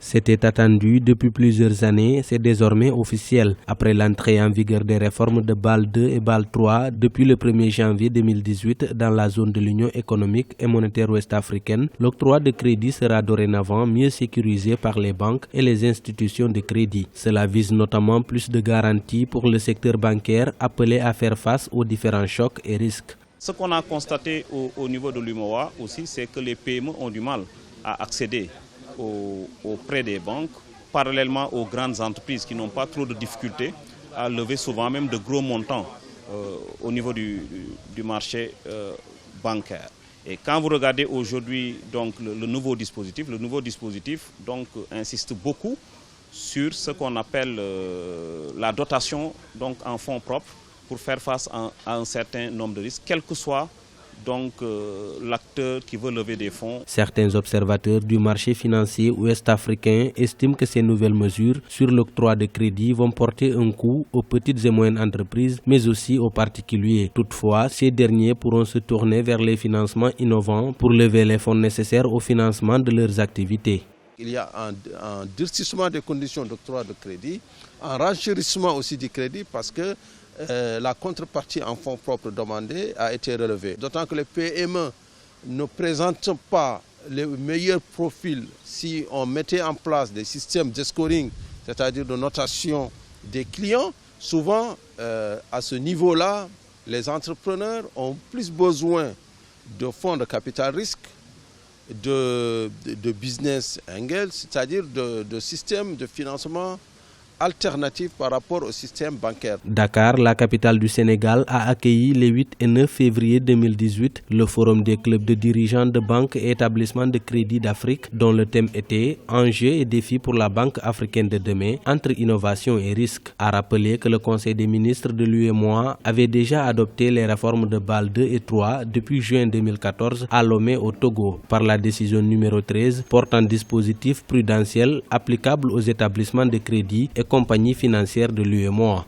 C'était attendu depuis plusieurs années, c'est désormais officiel. Après l'entrée en vigueur des réformes de Bâle II et Bâle III depuis le 1er janvier 2018 dans la zone de l'Union économique et monétaire ouest-africaine, l'octroi de crédit sera dorénavant mieux sécurisé par les banques et les institutions de crédit. Cela vise notamment plus de garanties pour le secteur bancaire appelé à faire face aux différents chocs et risques. Ce qu'on a constaté au niveau de l'UMOA aussi, c'est que les PME ont du mal à accéder aux prêts des banques, parallèlement aux grandes entreprises qui n'ont pas trop de difficultés à lever souvent même de gros montants au niveau du marché bancaire. Et quand vous regardez aujourd'hui donc le nouveau dispositif donc insiste beaucoup sur ce qu'on appelle la dotation donc en fonds propres pour faire face à un certain nombre de risques, quel que soit donc l'acteur qui veut lever des fonds. Certains observateurs du marché financier ouest-africain estiment que ces nouvelles mesures sur l'octroi de crédit vont porter un coup aux petites et moyennes entreprises, mais aussi aux particuliers. Toutefois, ces derniers pourront se tourner vers les financements innovants pour lever les fonds nécessaires au financement de leurs activités. Il y a un durcissement des conditions d'octroi de crédit, un renchérissement aussi du crédit parce que la contrepartie en fonds propres demandée a été relevée. D'autant que les PME ne présentent pas les meilleurs profils si on mettait en place des systèmes de scoring, c'est-à-dire de notation des clients. Souvent, à ce niveau-là, les entrepreneurs ont plus besoin de fonds de capital risque, de business angels, c'est-à-dire de systèmes de financement alternative par rapport au système bancaire. Dakar, la capitale du Sénégal, a accueilli les 8 et 9 février 2018 le forum des clubs de dirigeants de banques et établissements de crédit d'Afrique dont le thème était « Enjeux et défis pour la Banque africaine de demain entre innovation et risque ». A rappeler que le Conseil des ministres de l'UEMOA avait déjà adopté les réformes de Bâle II et III depuis juin 2014 à Lomé au Togo par la décision numéro 13 portant dispositif prudentiel applicable aux établissements de crédit et compagnies financières de l'UEMOA.